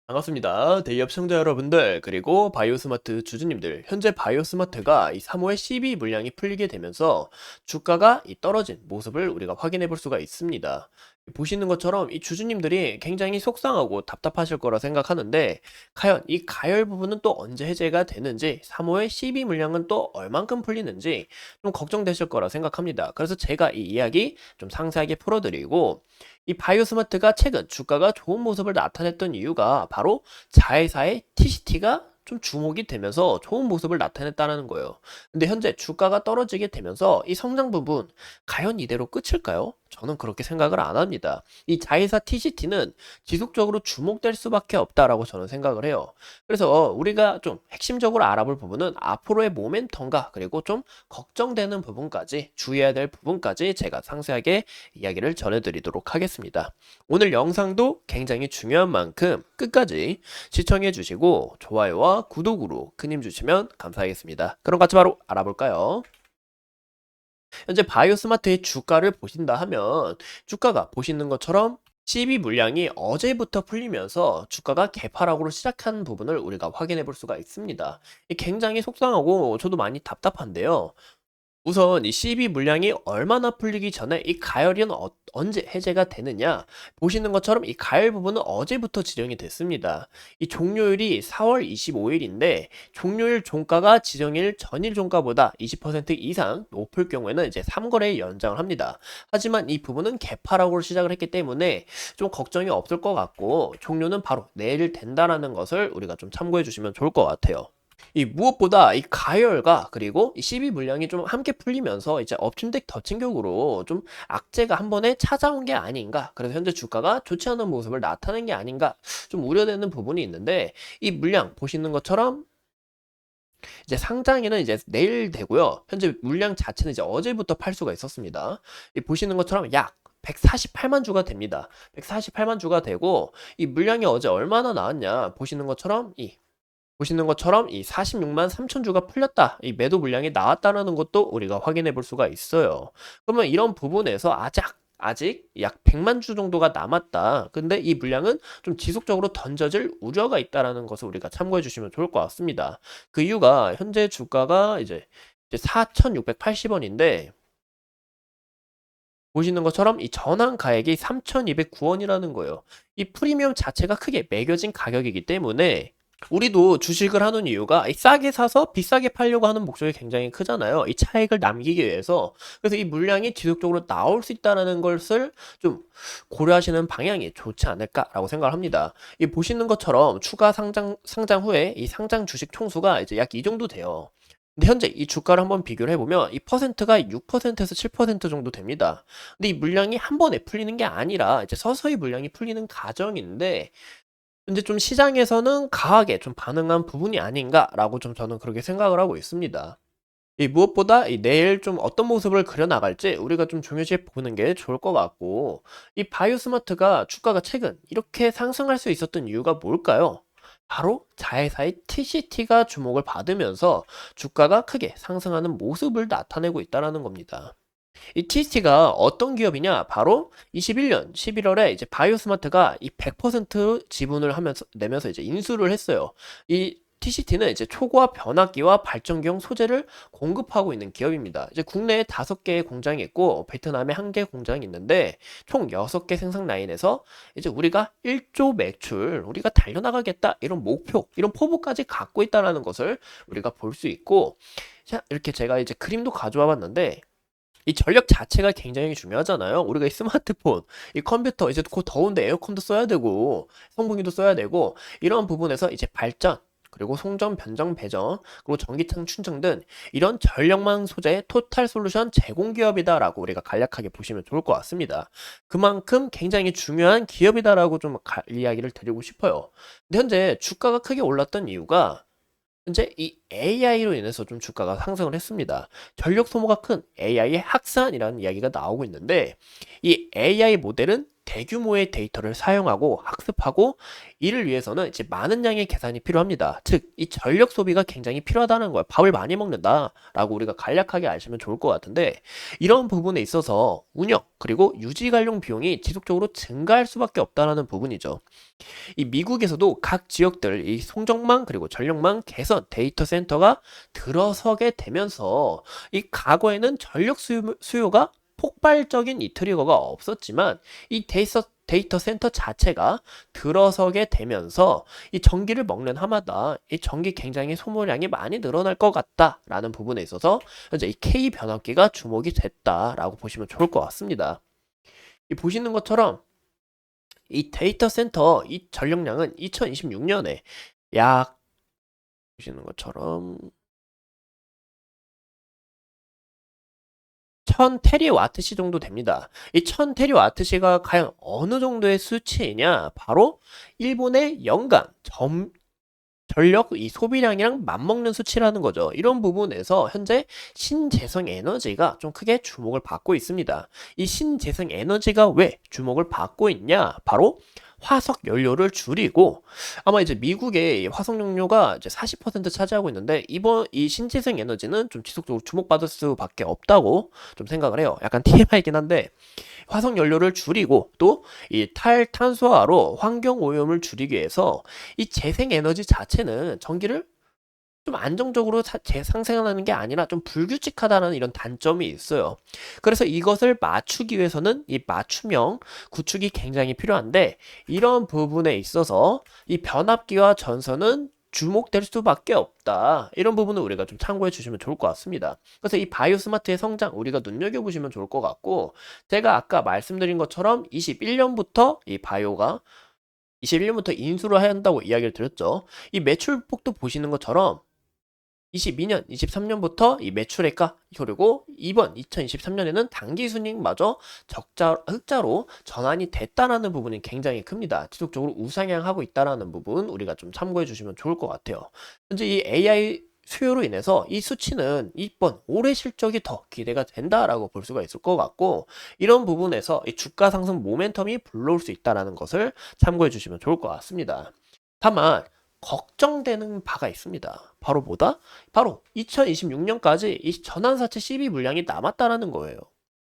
반갑습니다. 대기업 시청자 여러분들, 그리고 바이오스마트 주주님들. 현재 바이오스마트가 이 3호의 CB 물량이 풀리게 되면서 주가가 떨어진 모습을 우리가 확인해 볼 수가 있습니다. 보시는 것처럼 이 주주님들이 굉장히 속상하고 답답하실 거라 생각하는데, 과연 이 가열 부분은 또 언제 해제가 되는지, 3호의 CB 물량은 또 얼만큼 풀리는지 좀 걱정되실 거라 생각합니다. 그래서 제가 이 이야기 좀 상세하게 풀어드리고, 이 바이오스마트가 최근 주가가 좋은 모습을 나타냈던 이유가 바로 자회사의 TCT가 좀 주목이 되면서 좋은 모습을 나타냈다는 거예요. 근데 현재 주가가 떨어지게 되면서 이 성장 부분 과연 이대로 끝일까요? 저는 그렇게 생각을 안 합니다. 이 자회사 TCT는 지속적으로 주목될 수밖에 없다라고 저는 생각을 해요. 그래서 우리가 좀 핵심적으로 알아볼 부분은 앞으로의 모멘텀과 그리고 좀 걱정되는 부분까지 주의해야 될 부분까지 제가 상세하게 이야기를 전해드리도록 하겠습니다. 오늘 영상도 굉장히 중요한 만큼 끝까지 시청해 주시고 좋아요와 구독으로 큰 힘 주시면 감사하겠습니다. 그럼 같이 바로 알아볼까요? 현재 바이오스마트의 주가를 보신다 하면 주가가 보시는 것처럼 CB 물량이 어제부터 풀리면서 주가가 개파락으로 시작한 부분을 우리가 확인해 볼 수가 있습니다. 굉장히 속상하고 저도 많이 답답한데요. 우선 이 CB 물량이 얼마나 풀리기 전에 이 가열은 언제 해제가 되느냐 보시는 것처럼 이 가열 부분은 어제부터 지정이 됐습니다. 이 종료일이 4월 25일인데 종료일 종가가 지정일 전일 종가보다 20% 이상 높을 경우에는 이제 3거래 연장을 합니다. 하지만 이 부분은 개파락으로 시작을 했기 때문에 좀 걱정이 없을 것 같고 종료는 바로 내일 된다라는 것을 우리가 좀 참고해 주시면 좋을 것 같아요. 이 무엇보다 이 가열과 그리고 이 CB 물량이 좀 함께 풀리면서 이제 업침덱 덧침격으로 좀 악재가 한 번에 찾아온 게 아닌가. 그래서 현재 주가가 좋지 않은 모습을 나타낸 게 아닌가. 좀 우려되는 부분이 있는데 이 물량 보시는 것처럼 이제 상장일은 이제 내일 되고요. 현재 물량 자체는 이제 어제부터 팔 수가 있었습니다. 이 보시는 것처럼 약 148만 주가 됩니다. 148만 주가 되고 이 물량이 어제 얼마나 나왔냐 보시는 것처럼 이 46만 3천 주가 풀렸다. 이 매도 물량이 나왔다라는 것도 우리가 확인해 볼 수가 있어요. 그러면 이런 부분에서 아직 약 100만 주 정도가 남았다. 근데 이 물량은 좀 지속적으로 던져질 우려가 있다라는 것을 우리가 참고해 주시면 좋을 것 같습니다. 그 이유가 현재 주가가 이제 4,680원인데 보시는 것처럼 이 전환 가액이 3,209원이라는 거예요. 이 프리미엄 자체가 크게 매겨진 가격이기 때문에 우리도 주식을 하는 이유가 싸게 사서 비싸게 팔려고 하는 목적이 굉장히 크잖아요. 이 차익을 남기기 위해서. 그래서 이 물량이 지속적으로 나올 수 있다는 것을 좀 고려하시는 방향이 좋지 않을까라고 생각을 합니다. 이 보시는 것처럼 추가 상장 후에 이 상장 주식 총수가 이제 약 이 정도 돼요. 근데 현재 이 주가를 한번 비교를 해보면 이 퍼센트가 6%에서 7% 정도 됩니다. 근데 이 물량이 한 번에 풀리는 게 아니라 이제 서서히 물량이 풀리는 과정인데 근데 좀 시장에서는 강하게 좀 반응한 부분이 아닌가라고 좀 저는 그렇게 생각을 하고 있습니다. 이 무엇보다 이 내일 좀 어떤 모습을 그려나갈지 우리가 좀 중요시 보는 게 좋을 것 같고 이 바이오스마트가 주가가 최근 이렇게 상승할 수 있었던 이유가 뭘까요? 바로 자회사의 TCT가 주목을 받으면서 주가가 크게 상승하는 모습을 나타내고 있다는 겁니다. 이 TCT가 어떤 기업이냐? 바로 21년 11월에 이제 바이오스마트가 이 100% 지분을 내면서 이제 인수를 했어요. 이 TCT는 이제 초고압 변압기와 발전기용 소재를 공급하고 있는 기업입니다. 이제 국내에 5개의 공장이 있고 베트남에 1개 공장이 있는데 총 6개 생산 라인에서 이제 우리가 1조 매출 우리가 달려나가겠다 이런 목표, 이런 포부까지 갖고 있다는 것을 우리가 볼 수 있고 자, 이렇게 제가 이제 그림도 가져와 봤는데 이 전력 자체가 굉장히 중요하잖아요. 우리가 이 스마트폰, 이 컴퓨터 이제 곧 더운데 에어컨도 써야 되고 송풍기도 써야 되고 이런 부분에서 이제 발전 그리고 송전, 변정, 배정, 그리고 전기창 충전 등 이런 전력망 소재의 토탈 솔루션 제공 기업이다라고 우리가 간략하게 보시면 좋을 것 같습니다. 그만큼 굉장히 중요한 기업이다라고 좀 이야기를 드리고 싶어요. 근데 현재 주가가 크게 올랐던 이유가 현재 이 AI로 인해서 좀 주가가 상승을 했습니다. 전력 소모가 큰 AI의 확산이라는 이야기가 나오고 있는데 이 AI 모델은 대규모의 데이터를 사용하고 학습하고 이를 위해서는 이제 많은 양의 계산이 필요합니다. 즉, 이 전력 소비가 굉장히 필요하다는 거예요. 밥을 많이 먹는다라고 우리가 간략하게 아시면 좋을 것 같은데 이런 부분에 있어서 운영 그리고 유지 관련 비용이 지속적으로 증가할 수밖에 없다라는 부분이죠. 이 미국에서도 각 지역들 이 송정망 그리고 전력망 개선 데이터 센터가 들어서게 되면서 이 과거에는 전력 수요가 폭발적인 이 트리거가 없었지만 이 데이터 센터 자체가 들어서게 되면서 이 전기를 먹는 하마다 이 전기 굉장히 소모량이 많이 늘어날 것 같다라는 부분에 있어서 현재 이 K 변압기가 주목이 됐다라고 보시면 좋을 것 같습니다. 이 보시는 것처럼 이 데이터 센터 이 전력량은 2026년에 약 보시는 것처럼 1000테리와트시 정도 됩니다. 이 1000테리와트시가 과연 어느 정도의 수치이냐? 바로 일본의 연간 전력 이 소비량이랑 맞먹는 수치라는 거죠. 이런 부분에서 현재 신재생 에너지가 좀 크게 주목을 받고 있습니다. 이 신재생 에너지가 왜 주목을 받고 있냐? 바로 화석 연료를 줄이고 아마 이제 미국의 화석 연료가 이제 40% 차지하고 있는데 이번 이 신재생 에너지는 좀 지속적으로 주목받을 수밖에 없다고 좀 생각을 해요. 약간 TMI이긴 한데 화석 연료를 줄이고 또 이 탈탄소화로 환경 오염을 줄이기 위해서 이 재생 에너지 자체는 전기를 좀 안정적으로 재상생하는 게 아니라 좀 불규칙하다는 이런 단점이 있어요. 그래서 이것을 맞추기 위해서는 이 맞춤형 구축이 굉장히 필요한데 이런 부분에 있어서 이 변압기와 전선은 주목될 수밖에 없다. 이런 부분을 우리가 좀 참고해 주시면 좋을 것 같습니다. 그래서 이 바이오스마트의 성장 우리가 눈여겨보시면 좋을 것 같고 제가 아까 말씀드린 것처럼 21년부터 이 바이오가 21년부터 인수를 한다고 이야기를 드렸죠. 이 매출폭도 보시는 것처럼 22년, 23년부터 이 매출액과 그리고 이번 2023년에는 당기 순이익마저 흑자로 전환이 됐다라는 부분이 굉장히 큽니다. 지속적으로 우상향하고 있다라는 부분 우리가 좀 참고해 주시면 좋을 것 같아요. 현재 이 AI 수요로 인해서 이 수치는 이번 올해 실적이 더 기대가 된다라고 볼 수가 있을 것 같고 이런 부분에서 이 주가 상승 모멘텀이 불러올 수 있다라는 것을 참고해 주시면 좋을 것 같습니다. 다만 걱정되는 바가 있습니다. 바로 뭐다? 바로 2026년까지 이 전환사채 CB 물량이 남았다라는 거예요.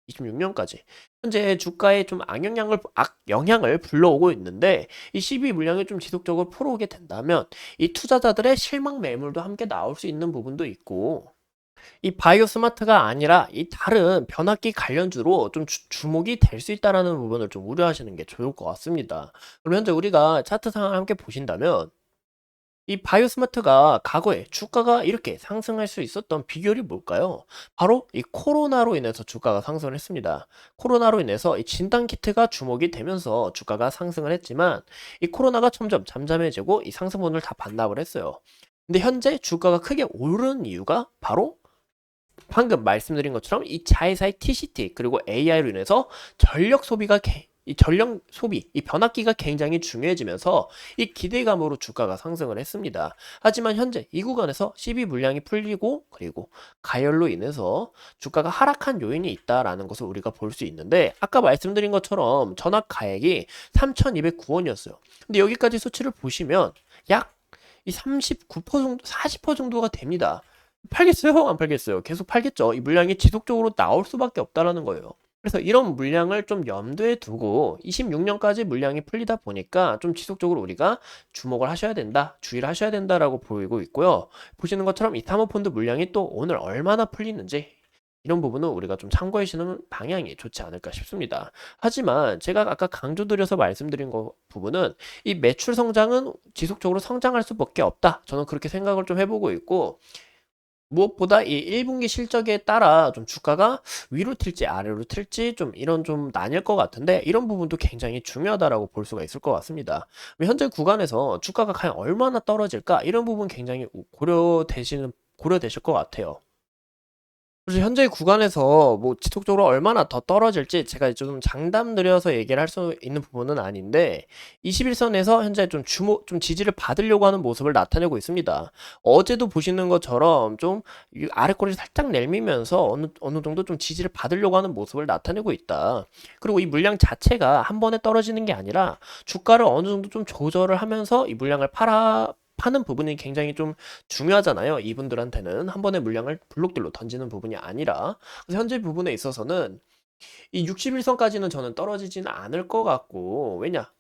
26년까지. 현재 주가에 좀 악영향을 불러오고 있는데 이 CB 물량이 좀 지속적으로 풀어오게 된다면 이 투자자들의 실망 매물도 함께 나올 수 있는 부분도 있고 이 바이오 스마트가 아니라 이 다른 변압기 관련주로 좀 주목이 될 수 있다라는 부분을 좀 우려하시는 게 좋을 것 같습니다. 그럼 현재 우리가 차트 상황을 함께 보신다면 이 바이오스마트가 과거에 주가가 이렇게 상승할 수 있었던 비결이 뭘까요? 바로 이 코로나로 인해서 주가가 상승을 했습니다. 코로나로 인해서 이 진단키트가 주목이 되면서 주가가 상승을 했지만 이 코로나가 점점 잠잠해지고 이 상승분을 다 반납을 했어요. 근데 현재 주가가 크게 오른 이유가 바로 방금 말씀드린 것처럼 이 자회사의 TCT 그리고 AI로 인해서 전력 소비가 이 전력 소비, 이 변압기가 굉장히 중요해지면서 이 기대감으로 주가가 상승을 했습니다. 하지만 현재 이 구간에서 CB 물량이 풀리고 그리고 가열로 인해서 주가가 하락한 요인이 있다라는 것을 우리가 볼 수 있는데 아까 말씀드린 것처럼 전압 가액이 3,209원이었어요. 근데 여기까지 수치를 보시면 약 이 39% 정도, 40% 정도가 됩니다. 팔겠어요? 안 팔겠어요? 계속 팔겠죠. 이 물량이 지속적으로 나올 수밖에 없다라는 거예요. 그래서 이런 물량을 좀 염두에 두고 26년까지 물량이 풀리다 보니까 좀 지속적으로 우리가 주목을 하셔야 된다, 주의를 하셔야 된다라고 보이고 있고요. 보시는 것처럼 이 사모펀드 물량이 또 오늘 얼마나 풀리는지 이런 부분은 우리가 좀 참고해 주시는 방향이 좋지 않을까 싶습니다. 하지만 제가 아까 강조드려서 말씀드린 부분은 이 매출 성장은 지속적으로 성장할 수밖에 없다. 저는 그렇게 생각을 좀 해보고 있고 무엇보다 이 1분기 실적에 따라 좀 주가가 위로 튈지 아래로 튈지 좀 이런 좀 나뉠 것 같은데 이런 부분도 굉장히 중요하다라고 볼 수가 있을 것 같습니다. 현재 구간에서 주가가 과연 얼마나 떨어질까 이런 부분 굉장히 고려되실 것 같아요. 그래서 현재 구간에서 뭐 지속적으로 얼마나 더 떨어질지 제가 좀 장담 드려서 얘기를 할 수 있는 부분은 아닌데 21선에서 현재 좀 지지를 받으려고 하는 모습을 나타내고 있습니다. 어제도 보시는 것처럼 좀 이 아랫꼬리를 살짝 내밀면서 어느 정도 좀 지지를 받으려고 하는 모습을 나타내고 있다. 그리고 이 물량 자체가 한 번에 떨어지는 게 아니라 주가를 어느 정도 좀 조절을 하면서 이 물량을 파는 부분이 굉장히 좀 중요하잖아요. 이분들한테는 한 번에 물량을 블록들로 던지는 부분이 아니라. 그래서 현재 부분에 있어서는 이 61선까지는 저는 떨어지지는 않을 것 같고, 왜냐?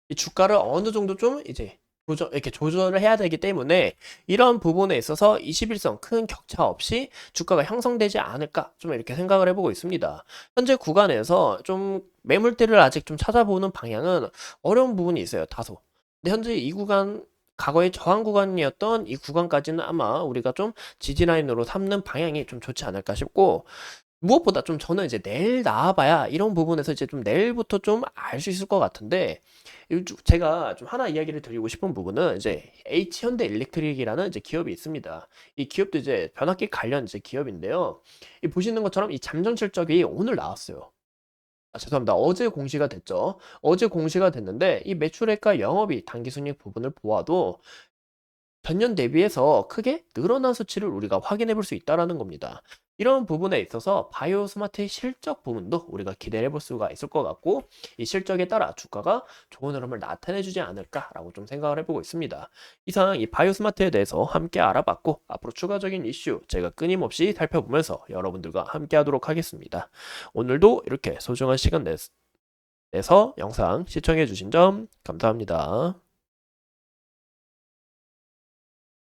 이 주가를 어느 정도 좀 이제 이렇게 조절을 해야 되기 때문에 이런 부분에 있어서 21선 큰 격차 없이 주가가 형성되지 않을까 좀 이렇게 생각을 해보고 있습니다. 현재 구간에서 좀 매물대를 아직 좀 찾아보는 방향은 어려운 부분이 있어요. 다소. 근데 현재 이 구간 과거의 저항 구간이었던 이 구간까지는 아마 우리가 좀 지지라인으로 삼는 방향이 좀 좋지 않을까 싶고, 무엇보다 좀 저는 이제 내일 나와봐야 이런 부분에서 이제 좀 내일부터 좀 알 수 있을 것 같은데, 제가 좀 하나 이야기를 드리고 싶은 부분은 이제 H현대 일렉트릭이라는 이제 기업이 있습니다. 이 기업도 이제 변압기 관련 이제 기업인데요. 이 보시는 것처럼 이 잠정 실적이 오늘 나왔어요. 아, 죄송합니다. 어제 공시가 됐죠. 어제 공시가 됐는데 이 매출액과 영업이익, 당기순이익 부분을 보아도 전년 대비해서 크게 늘어난 수치를 우리가 확인해 볼 수 있다라는 겁니다. 이런 부분에 있어서 바이오 스마트의 실적 부분도 우리가 기대해 볼 수가 있을 것 같고, 이 실적에 따라 주가가 좋은 흐름을 나타내 주지 않을까라고 좀 생각을 해보고 있습니다. 이상 이 바이오 스마트에 대해서 함께 알아봤고, 앞으로 추가적인 이슈 제가 끊임없이 살펴보면서 여러분들과 함께 하도록 하겠습니다. 오늘도 이렇게 소중한 시간 내서 영상 시청해 주신 점 감사합니다.